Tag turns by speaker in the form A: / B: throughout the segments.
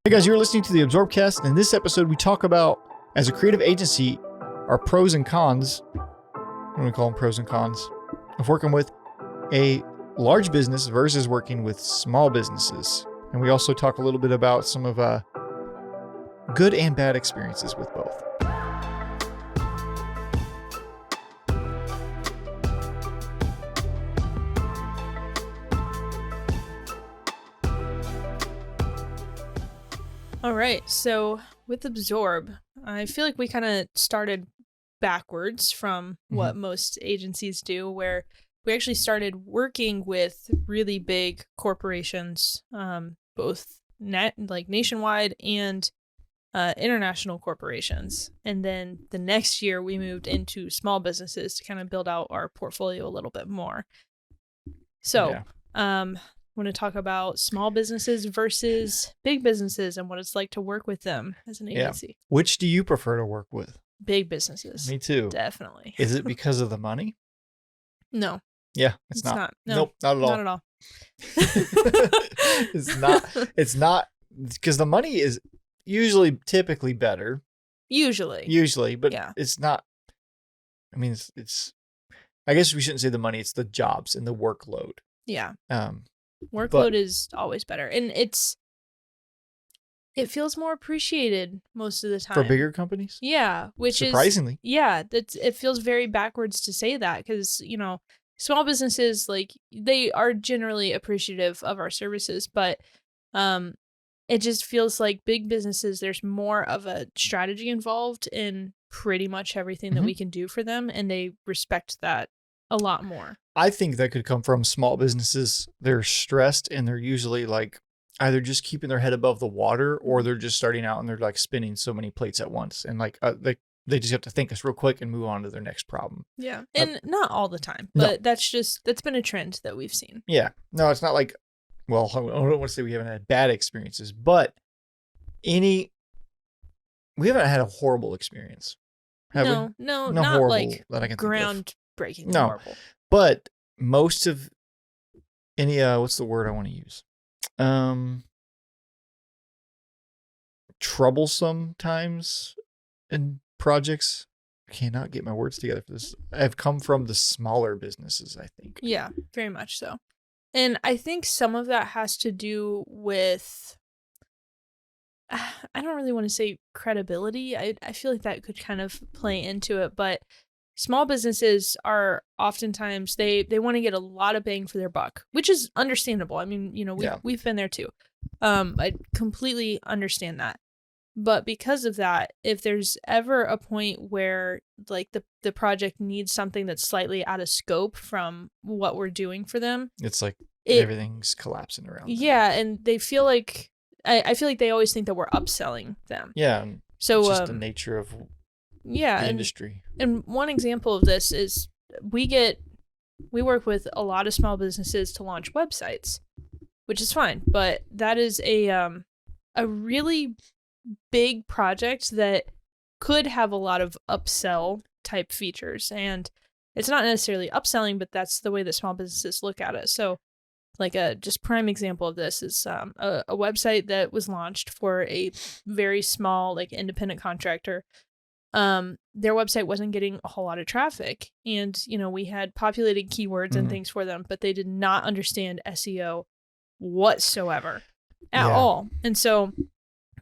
A: Hey guys, you're listening to the Absorbcast, and in this episode we talk about, as a creative agency, our pros and cons. I'm going to call them pros and cons of working with a large business versus working with small businesses. And we also talk a little bit about some of good and bad experiences with both.
B: All right, so with Absorb, I feel like we kind of started backwards from what most agencies do, where we actually started working with really big corporations, both nationwide and international corporations. And then the next year we moved into small businesses to kind of build out our portfolio a little bit more. So, I want to talk about small businesses versus big businesses and what it's like to work with them as an agency.
A: Which do you prefer to work with?
B: Big businesses.
A: Me too.
B: Definitely.
A: Is it because of the money?
B: No.
A: Yeah, it's not.
B: No,
A: nope, not at all.
B: Not at all.
A: It's not because the money is typically better. Usually, but it's not. I mean, it's I guess we shouldn't say the money. It's the jobs and the workload.
B: Yeah. Workload is always better, and it feels more appreciated most of the time
A: for bigger companies.
B: Yeah, which
A: surprisingly.
B: It feels very backwards to say that because small businesses, like, they are generally appreciative of our services, but it just feels like big businesses, there's more of a strategy involved in pretty much everything that we can do for them, and they respect that a lot more.
A: I think that could come from small businesses. They're stressed and they're usually like either just keeping their head above the water, or they're just starting out and they're like spinning so many plates at once, and like they just have to think us real quick and move on to their next problem.
B: Yeah. And not all the time, but that's been a trend that we've seen.
A: Yeah. No, it's not like, well, I don't want to say we haven't had bad experiences, but we haven't had a horrible experience. Have we?
B: No,
A: not
B: horrible
A: like that I can
B: groundbreaking.
A: No.
B: Horrible.
A: But most of any, what's the word I want to use? Troublesome times in projects. I cannot get my words together for this. I've come from the smaller businesses, I think.
B: Yeah, very much so. And I think some of that has to do with, I don't really want to say credibility. I feel like that could kind of play into it, but small businesses are oftentimes, they want to get a lot of bang for their buck, which is understandable. I mean, we've been there too. I completely understand that. But because of that, if there's ever a point where like the project needs something that's slightly out of scope from what we're doing for them,
A: it's like everything's collapsing around them.
B: Yeah, and they feel like, I feel like they always think that we're upselling them.
A: Yeah.
B: So
A: it's just the nature of the industry.
B: And one example of this is we work with a lot of small businesses to launch websites, which is fine, but that is a really big project that could have a lot of upsell type features, and it's not necessarily upselling, but that's the way that small businesses look at it. So like a just prime example of this is a website that was launched for a very small, like, independent contractor. Their website wasn't getting a whole lot of traffic, and we had populated keywords and things for them, but they did not understand SEO whatsoever at all. And so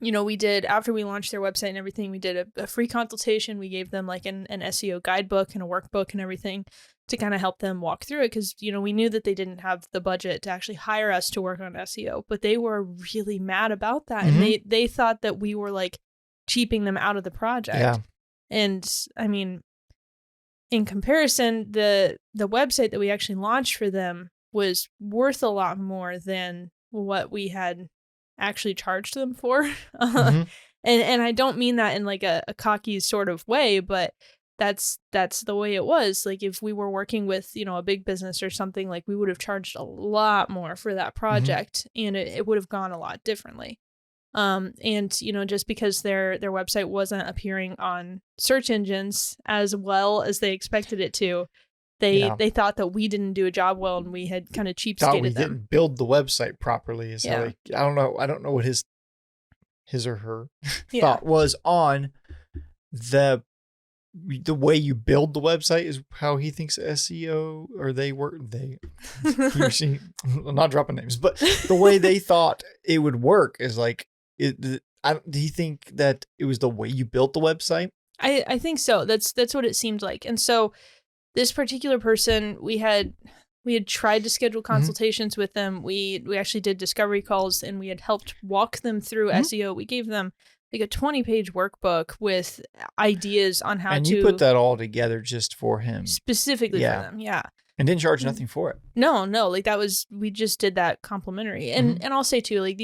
B: we did, after we launched their website and everything, we did a free consultation. We gave them like an SEO guidebook and a workbook and everything to kind of help them walk through it, because we knew that they didn't have the budget to actually hire us to work on SEO, but they were really mad about that. And they thought that we were like cheaping them out of the project.
A: Yeah.
B: And I mean, in comparison, the website that we actually launched for them was worth a lot more than what we had actually charged them for. And I don't mean that in like a cocky sort of way, but that's the way it was. Like, if we were working with, a big business or something, like, we would have charged a lot more for that project, and it would have gone a lot differently. And, just because their website wasn't appearing on search engines as well as they expected it to, They thought that we didn't do a job well, and we had kind of cheapskated them.
A: Didn't build the website properly. I don't know what his his or her
B: Yeah.
A: thought was on the way you build the website is how he thinks SEO or they were he or she, I'm not dropping names, but the way they thought it would work is like do you think that it was the way you built the website?
B: I think so. That's what it seemed like. And so this particular person, we had tried to schedule consultations with them. We actually did discovery calls, and we had helped walk them through SEO. We gave them like a 20-page workbook with ideas on how to.
A: And you put that all together just for him.
B: Specifically for them, yeah.
A: And didn't charge nothing for it.
B: No, like we just did that complimentary. And I'll say too, like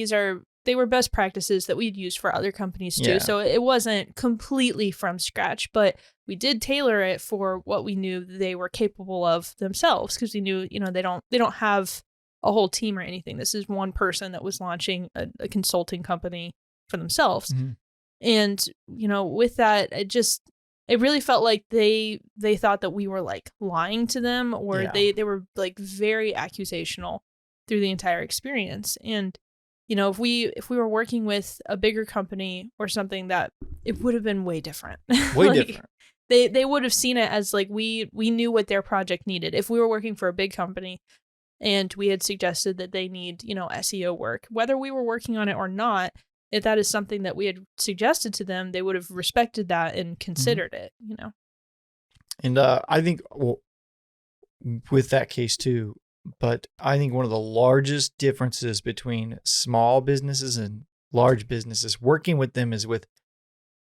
B: they were best practices that we'd used for other companies too.
A: Yeah.
B: So it wasn't completely from scratch, but we did tailor it for what we knew they were capable of themselves, because we knew, they don't have a whole team or anything. This is one person that was launching a consulting company for themselves. And, with that, it really felt like they thought that we were like lying to them, or they were like very accusational through the entire experience. And if we were working with a bigger company or something, that it would have been way different.
A: Way different.
B: They would have seen it as like we knew what their project needed. If we were working for a big company and we had suggested that they need, SEO work, whether we were working on it or not, if that is something that we had suggested to them, they would have respected that and considered it,
A: And I think with that case too, but I think one of the largest differences between small businesses and large businesses, working with them, is with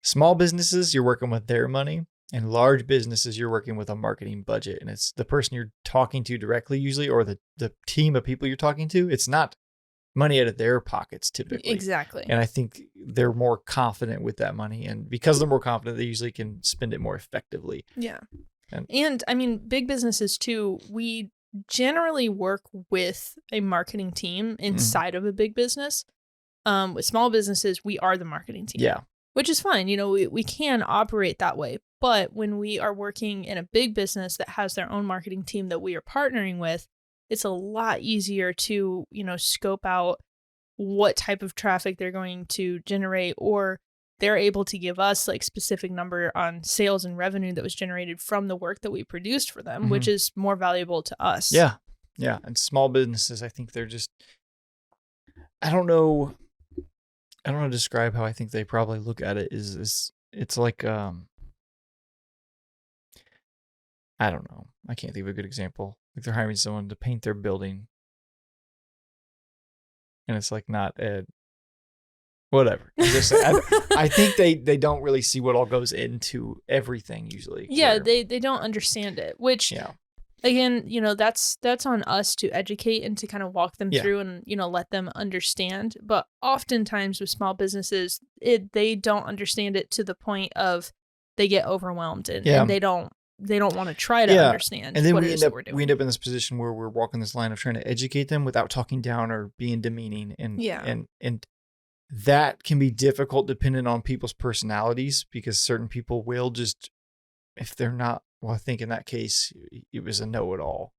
A: small businesses, you're working with their money, and large businesses, you're working with a marketing budget. And it's the person you're talking to directly usually, or the team of people you're talking to. It's not money out of their pockets typically.
B: Exactly.
A: And I think they're more confident with that money. And because they're more confident, they usually can spend it more effectively.
B: Yeah. And I mean, big businesses too, we generally work with a marketing team inside of a big business. With small businesses, we are the marketing team.
A: Yeah.
B: Which is fine. We can operate that way. But when we are working in a big business that has their own marketing team that we are partnering with, it's a lot easier to, scope out what type of traffic they're going to generate, or they're able to give us like specific number on sales and revenue that was generated from the work that we produced for them, which is more valuable to us.
A: Yeah. Yeah. And small businesses, I think they're just, I don't know how to describe how I think they probably look at it is it's like, I don't know. I can't think of a good example. Like they're hiring someone to paint their building, and it's like not whatever. I think they don't really see what all goes into everything usually.
B: Yeah, they don't understand it, which again, that's on us to educate and to kind of walk them through and, let them understand. But oftentimes with small businesses, they don't understand it to the point of they get overwhelmed and they don't want to try to understand.
A: And then
B: what
A: we
B: it
A: end
B: is
A: up
B: we're doing.
A: we end up in this position where we're walking this line of trying to educate them without talking down or being demeaning, and that can be difficult depending on people's personalities, because certain people will just, if they're not, well, I think in that case it was a know-it-all,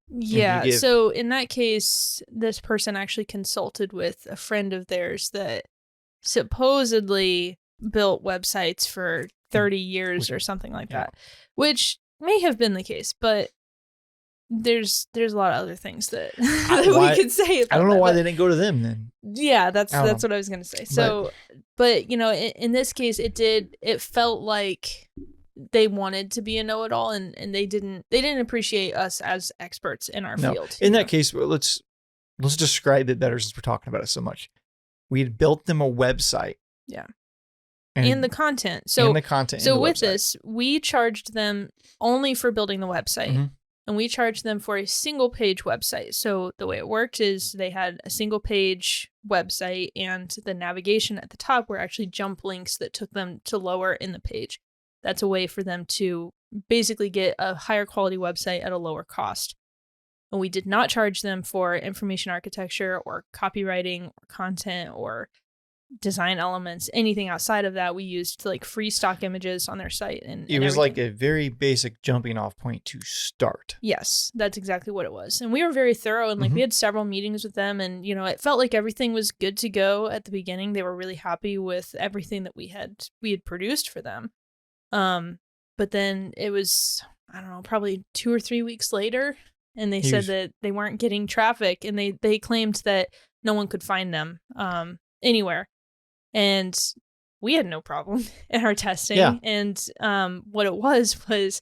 B: Yeah. So in that case, this person actually consulted with a friend of theirs that supposedly built websites for 30 years or something like that, which may have been the case, but there's a lot of other things that, we could say about
A: I don't know
B: that,
A: why
B: but
A: they didn't go to them then.
B: Yeah, that's what I was going to say. So, but in this case, it felt like they wanted to be a know-it-all, and they didn't appreciate us as experts in our field.
A: In that case, let's describe it better since we're talking about it so much. We had built them a website.
B: Yeah. And the content. So with this, we charged them only for building the website. And we charged them for a single page website. So the way it worked is they had a single page website, and the navigation at the top were actually jump links that took them to lower in the page. That's a way for them to basically get a higher quality website at a lower cost. And we did not charge them for information architecture or copywriting or content or design elements, anything outside of that, we used like free stock images on their site. And
A: It was
B: everything.
A: like a very basic jumping off point to start.
B: Yes, that's exactly what it was. And we were very thorough, and like we had several meetings with them, and it felt like everything was good to go at the beginning. They were really happy with everything that we had produced for them. But then it was, I don't know, probably 2 or 3 weeks later, and they said that they weren't getting traffic, and they claimed that no one could find them anywhere. And we had no problem in our testing.
A: Yeah.
B: And what it was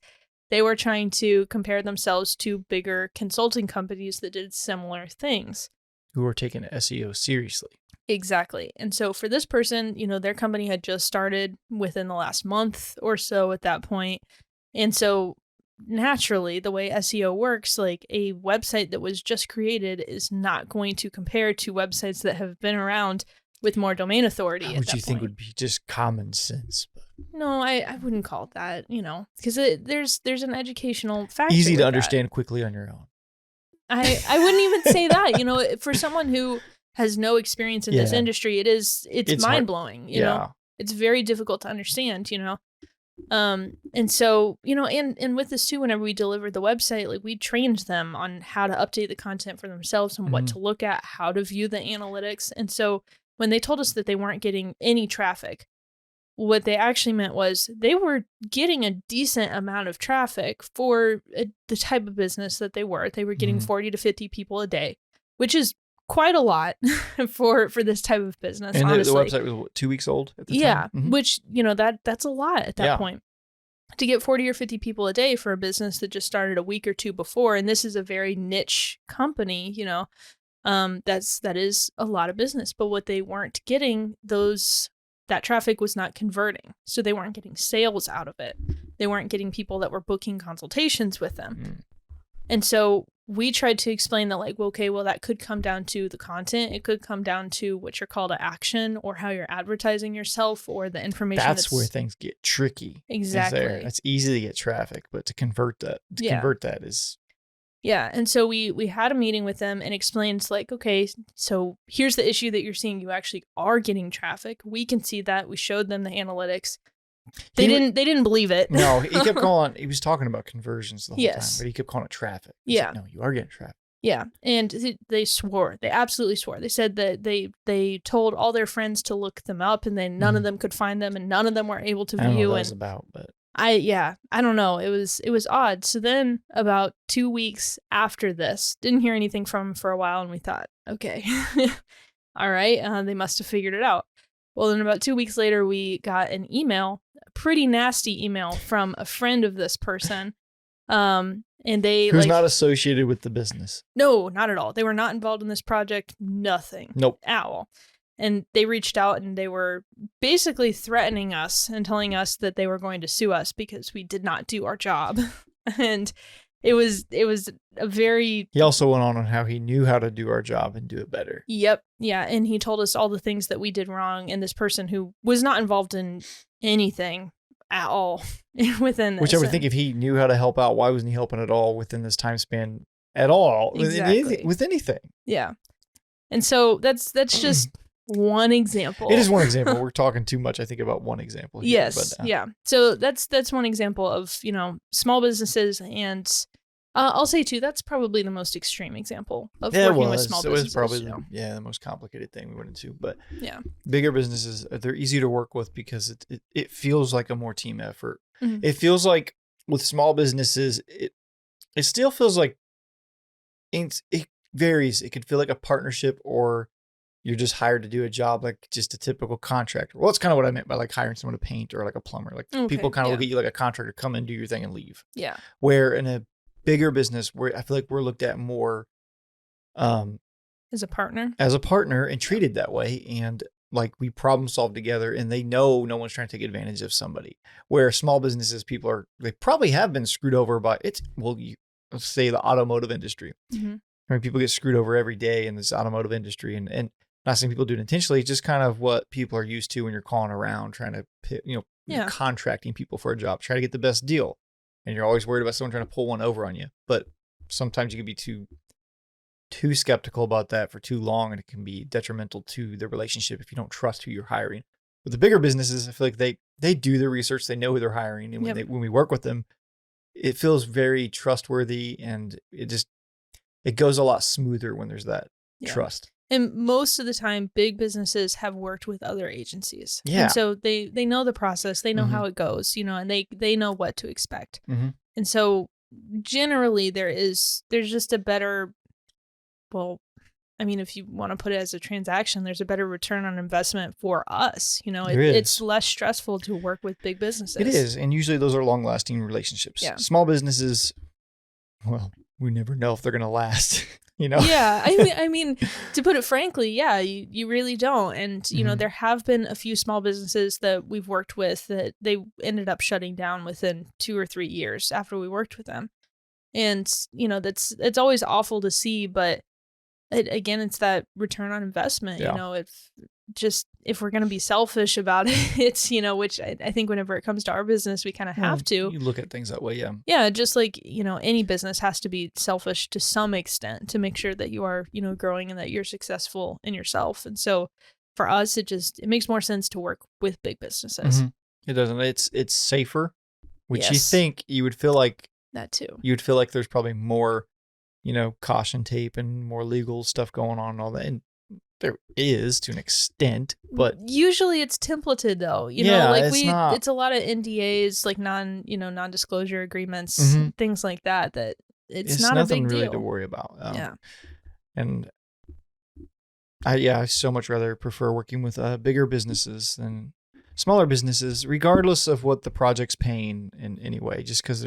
B: they were trying to compare themselves to bigger consulting companies that did similar things.
A: Who were taking SEO seriously.
B: Exactly. And so for this person, their company had just started within the last month or so at that point. And so naturally, the way SEO works, like a website that was just created is not going to compare to websites that have been around with more domain authority.
A: Which you think would be just common sense. But
B: no, I wouldn't call it that, because there's an educational factor.
A: easy to understand quickly on your own.
B: I wouldn't even say that, for someone who has no experience in this industry, it's mind blowing, you know, it's very difficult to understand, and so, and with this too, whenever we delivered the website, like we trained them on how to update the content for themselves and what to look at, how to view the analytics. And so when they told us that they weren't getting any traffic, what they actually meant was they were getting a decent amount of traffic for the type of business that they were. They were getting 40 to 50 people a day, which is quite a lot for this type of business.
A: And
B: honestly.
A: the website was what, 2 weeks old at the time?
B: Which, that's a lot at that point. To get 40 or 50 people a day for a business that just started a week or two before, and this is a very niche company, that is a lot of business. But what they weren't getting, that traffic was not converting. So they weren't getting sales out of it. They weren't getting people that were booking consultations with them. And so we tried to explain that, like, that could come down to the content. It could come down to what your call to action or how you're advertising yourself or the information.
A: That's where things get tricky.
B: Exactly.
A: It's easy to get traffic, but to convert that is.
B: Yeah. And so we had a meeting with them and explained, like, okay, so here's the issue that you're seeing. You actually are getting traffic. We can see that. We showed them the analytics. They didn't believe it.
A: No, he kept calling. He was talking about conversions the whole time, but he kept calling it traffic. Like, no, you are getting traffic.
B: Yeah, and they swore. They absolutely swore. They said that they told all their friends to look them up, and then none of them could find them, and none of them were able to view.
A: I don't know what that was about, but
B: I don't know. It was odd. So then, about 2 weeks after this, didn't hear anything from them for a while, and we thought, okay, all right, they must have figured it out. Well, then about 2 weeks later, we got an email, a pretty nasty email from a friend of this person. And they
A: who's not associated with the business.
B: No, not at all. They were not involved in this project. Nothing.
A: Nope.
B: At all. And they reached out and they were basically threatening us and telling us that they were going to sue us because we did not do our job. And it was a very...
A: He also went on how he knew how to do our job and do it better.
B: Yep. Yeah. And he told us all the things that we did wrong. And this person who was not involved in anything at all within this.
A: Which I would think if he knew how to help out, why wasn't he helping at all within this time span at all?
B: Exactly.
A: With anything.
B: Yeah. And so that's just one example.
A: It is one example. We're talking too much, I think, about one example here.
B: Yes. But, yeah. So that's one example of, small businesses. And I'll say too, that's probably the most extreme example of working with small businesses.
A: It was probably the most complicated thing we went into. But
B: yeah,
A: bigger businesses, they're easy to work with because it feels like a more team effort.
B: Mm-hmm.
A: It feels like with small businesses, it still feels like it varies. It could feel like a partnership, or you're just hired to do a job like just a typical contractor. Well, that's kind of what I meant by like hiring someone to paint or like a plumber. Like people kind of look at you like a contractor, come in, do your thing and leave.
B: Yeah.
A: Where in a bigger business, where I feel like we're looked at more
B: as a partner
A: and treated that way. And like we problem solve together, and they know no one's trying to take advantage of somebody. Where small businesses, they probably have been screwed over by let's say the automotive industry.
B: Mm-hmm.
A: I mean, people get screwed over every day in this automotive industry, and not saying people do it intentionally, it's just kind of what people are used to when you're calling around trying to, you're contracting people for a job, try to get the best deal. And you're always worried about someone trying to pull one over on you. But sometimes you can be too too skeptical about that for too long, and it can be detrimental to the relationship if you don't trust who you're hiring. With the bigger businesses, I feel like they do their research, they know who they're hiring, and when we work with them, it feels very trustworthy, and it goes a lot smoother when there's that trust.
B: And most of the time, big businesses have worked with other agencies.
A: Yeah.
B: And so they know the process, they know how it goes, and they know what to expect. And so generally there's just a better, well, I mean, if you want to put it as a transaction, there's a better return on investment for us. It's less stressful to work with big businesses.
A: It is. And usually those are long-lasting relationships.
B: Yeah.
A: Small businesses, well, we never know if they're going to last,
B: Yeah. I mean, to put it frankly, yeah, you really don't. And, there have been a few small businesses that we've worked with that they ended up shutting down within 2 or 3 years after we worked with them. And, it's always awful to see, but it's that return on investment.
A: Yeah.
B: If we're going to be selfish about it, it's, which I think whenever it comes to our business, we kind of have to.
A: You look at things that way, yeah.
B: Yeah, just like, any business has to be selfish to some extent to make sure that you are, growing and that you're successful in yourself. And so for us, it makes more sense to work with big businesses.
A: It doesn't. It's safer, which you
B: Yes.
A: think you would feel like
B: That too.
A: you would feel like there's probably more, caution tape and more legal stuff going on and all that. And there is to an extent, but
B: usually it's templated though, it's a lot of NDAs, like non-disclosure agreements, things like that, it's not a big
A: nothing really
B: deal
A: to worry about.
B: Yeah.
A: And I so much rather prefer working with bigger businesses than smaller businesses, regardless of what the project's paying in any way, just because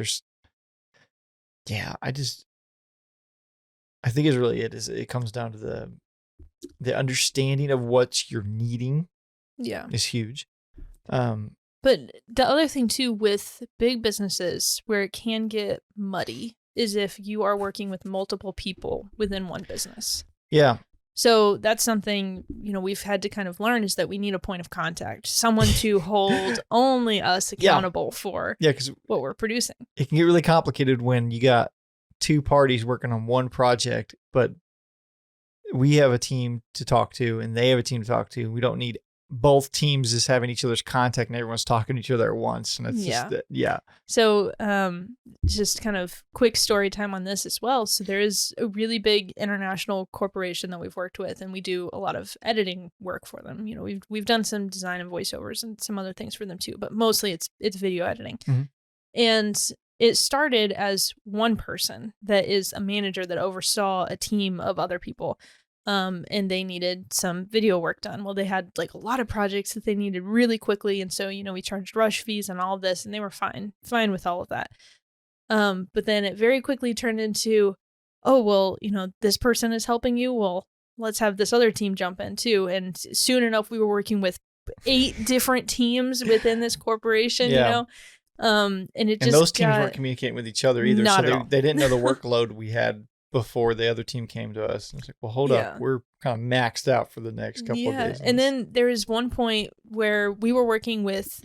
A: I think it comes down to the understanding of what you're needing is huge.
B: But the other thing too with big businesses where it can get muddy is if you are working with multiple people within one business.
A: Yeah.
B: So that's something, we've had to kind of learn, is that we need a point of contact, someone to hold only us accountable for
A: because
B: what we're producing.
A: It can get really complicated when you got two parties working on one project, but we have a team to talk to and they have a team to talk to. We don't need both teams just having each other's contact and everyone's talking to each other at once. And it's
B: So just kind of quick story time on this as well. So there is a really big international corporation that we've worked with, and we do a lot of editing work for them. We've done some design and voiceovers and some other things for them too, but mostly it's video editing. And it started as one person that is a manager that oversaw a team of other people. And they needed some video work done. Well, they had like a lot of projects that they needed really quickly. And so, we charged rush fees and all of this, and they were fine with all of that. But then it very quickly turned into, oh, well, this person is helping you. Well, let's have this other team jump in too. And soon enough, we were working with 8 different teams within this corporation, and
A: those teams weren't communicating with each other either.
B: Not
A: So
B: at all.
A: they didn't know the workload we had before the other team came to us. And it's like, well, hold up. We're kind of maxed out for the next couple of days.
B: And then there was one point where we were working with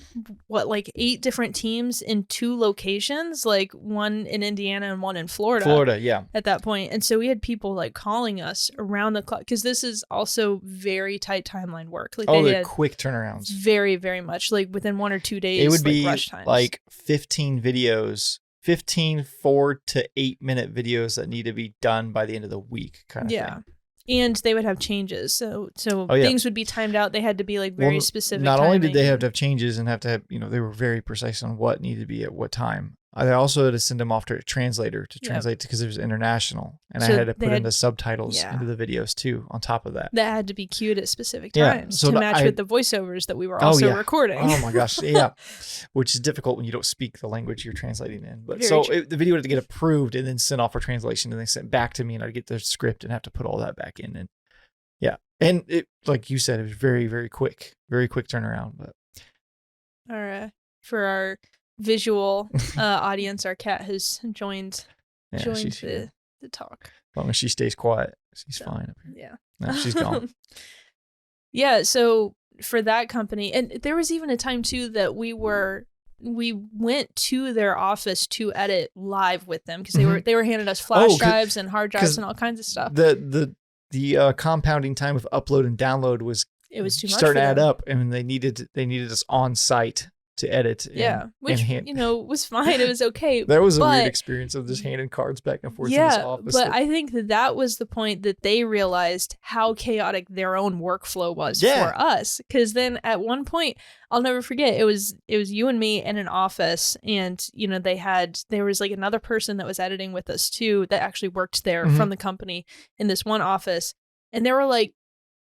B: 8 different teams in 2 locations, like one in Indiana and one in Florida.
A: Yeah.
B: At that point. And so we had people calling us around the clock, because this is also very tight timeline work.
A: They're quick turnarounds.
B: Very, very much. Like within 1 or 2 days,
A: it would be
B: rush times.
A: 15 videos, 15 4 to 8 minute videos that need to be done by the end of the week kind of thing.
B: And they would have changes. So things would be timed out. They had to be very specific.
A: Not only did they have to have changes and have to have, they were very precise on what needed to be at what time. I also had to send them off to a translator to translate because it was international. And I had to put in the subtitles into the videos too on top of that.
B: That had to be cued at specific times to match with the voiceovers that we were also recording.
A: Oh my gosh. Yeah. Which is difficult when you don't speak the language you're translating in. But the video had to get approved and then sent off for translation and then sent back to me, and I'd get the script and have to put all that back in. And and it, like you said, it was very, very quick turnaround. But
B: for our visual audience, our cat has joined the talk.
A: As long as she stays quiet, she's fine up here.
B: Yeah.
A: No, she's gone.
B: So for that company, and there was even a time too that we were we went to their office to edit live with them because
A: Mhm.
B: they were handing us flash
A: 'cause-
B: drives and hard drives
A: 'cause
B: and all kinds of stuff.
A: The compounding time of upload and download was
B: It was too much.
A: starting
B: for
A: to add
B: them.
A: up, and they needed us on site to edit.
B: Yeah, which
A: hand-
B: was fine. It was okay.
A: that was a weird
B: but-
A: experience of just handing cards back and forth in this
B: Yeah,
A: office.
B: but I think that was the point that they realized how chaotic their own workflow was
A: Yeah.
B: for us. Because then at one point, I'll never forget, it was you and me in an office, and there was like another person that was editing with us too that actually worked there
A: Mhm.
B: from the company in this one office, and there were like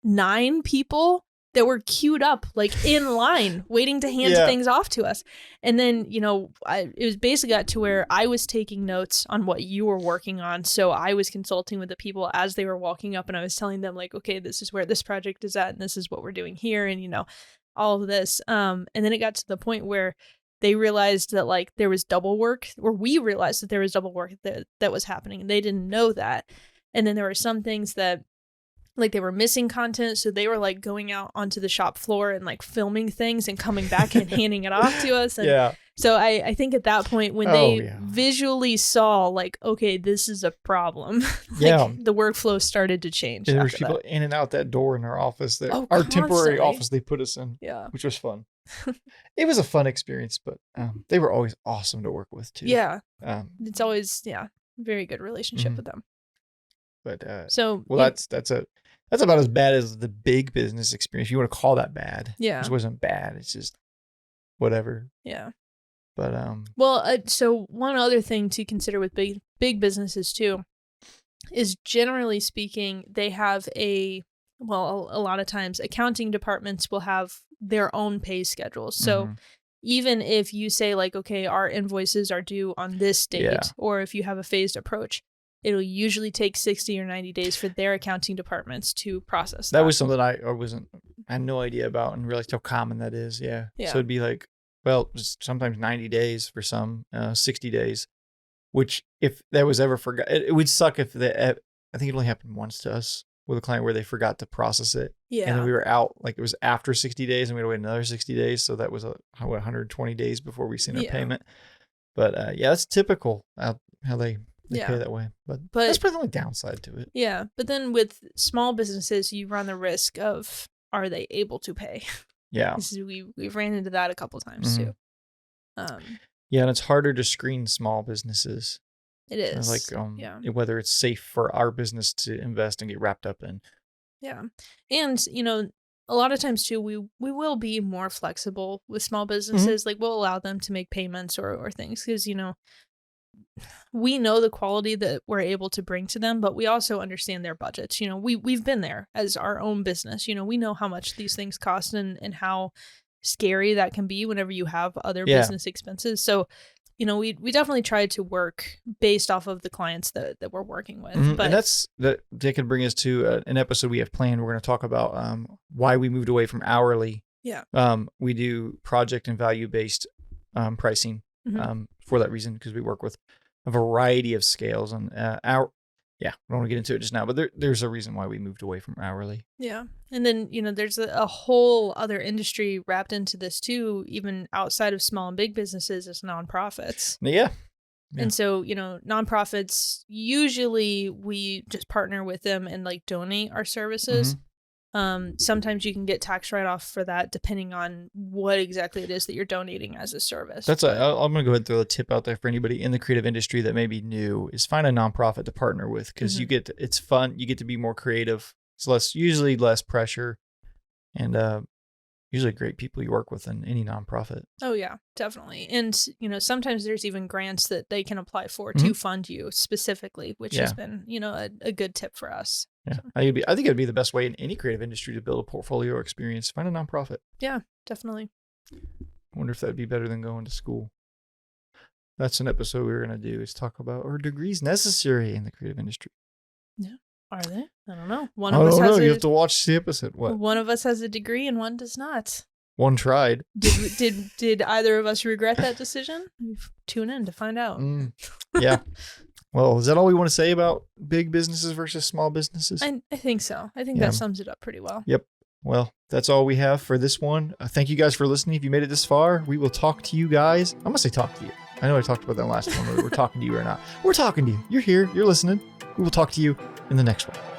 B: 9 people that were queued up, like in line, waiting to hand
A: Yeah.
B: things off to us. And then, it was basically got to where I was taking notes on what you were working on. So I was consulting with the people as they were walking up, and I was telling them like, okay, this is where this project is at, and this is what we're doing here, and all of this. And then it got to the point where they realized that like there was double work, or we realized that there was double work that was happening, and they didn't know that. And then there were some things that like they were missing content, so they were like going out onto the shop floor and like filming things and coming back and handing it off to us. And
A: yeah,
B: so I think at that point when they visually saw like, okay, this is a problem, the workflow started to change.
A: and there was people in and out that door in our office, our temporary
B: constantly.
A: office they put us in, which was fun. It was a fun experience, but they were always awesome to work with too.
B: Yeah, it's always very good relationship
A: Mhm.
B: with them.
A: But
B: So
A: that's about as bad as the big business experience. If you want to call that bad.
B: Yeah.
A: It wasn't bad. It's just whatever.
B: Yeah.
A: But
B: well, so one other thing to consider with big businesses too is generally speaking, they have a lot of times accounting departments will have their own pay schedules. So even if you say like, okay, our invoices are due on this date, or if you have a phased approach, it'll usually take 60 or 90 days for their accounting departments to process that.
A: That was something I had no idea about and realized how common that is. Yeah. So it'd be like, well, sometimes 90 days for some, 60 days, which if that was ever forgot, it would suck if I think it only happened once to us with a client where they forgot to process it.
B: Yeah.
A: And then we were out, like it was after 60 days and we had to wait another 60 days. So that was 120 days before we seen our payment. But that's typical how they pay that way. But that's probably the only downside to it.
B: Yeah. But then with small businesses, you run the risk of, are they able to pay?
A: Yeah.
B: We've ran into that a couple times too.
A: Yeah, and it's harder to screen small businesses.
B: It is.
A: Like whether it's safe for our business to invest and get wrapped up in.
B: Yeah. And, a lot of times too, we will be more flexible with small businesses. Like we'll allow them to make payments or things because, we know the quality that we're able to bring to them, but we also understand their budgets. We've been there as our own business. We know how much these things cost and how scary that can be whenever you have other business expenses. So, we definitely try to work based off of the clients that we're working with. But
A: and that could bring us to an episode we have planned. We're going to talk about why we moved away from hourly.
B: Yeah.
A: We do project and value-based pricing for that reason, because we work with a variety of scales and I don't want to get into it just now, but there's a reason why we moved away from hourly. Yeah.
B: And then, there's a whole other industry wrapped into this too, even outside of small and big businesses, is nonprofits.
A: Yeah.
B: And so, nonprofits, usually we just partner with them and like donate our services. Sometimes you can get tax write-off for that depending on what exactly it is that you're donating as a service.
A: I'm going to go ahead and throw a tip out there for anybody in the creative industry that may be new, is find a nonprofit to partner with, because it's fun. You get to be more creative. It's usually less pressure, and usually great people you work with in any nonprofit.
B: Oh yeah, definitely. And sometimes there's even grants that they can apply for to fund you specifically, which has been a good tip for us.
A: Yeah, so. I think it'd be the best way in any creative industry to build a portfolio or experience. Find a nonprofit.
B: Yeah, definitely.
A: I wonder if that'd be better than going to school. That's an episode we were going to do, is talk about, are degrees necessary in the creative industry?
B: Yeah. Are they? I don't know.
A: You have to watch the episode. What?
B: One of us has a degree and one does not.
A: One tried.
B: Did either of us regret that decision? Tune in to find out.
A: Yeah. Well, is that all we want to say about big businesses versus small businesses?
B: I think so. I think that sums it up pretty well.
A: Yep. Well, that's all we have for this one. Thank you guys for listening. If you made it this far, we will talk to you guys. I'm going to say talk to you. I know I talked about that last one, whether we're talking to you or not. We're talking to you. You're here. You're listening. We will talk to you in the next one.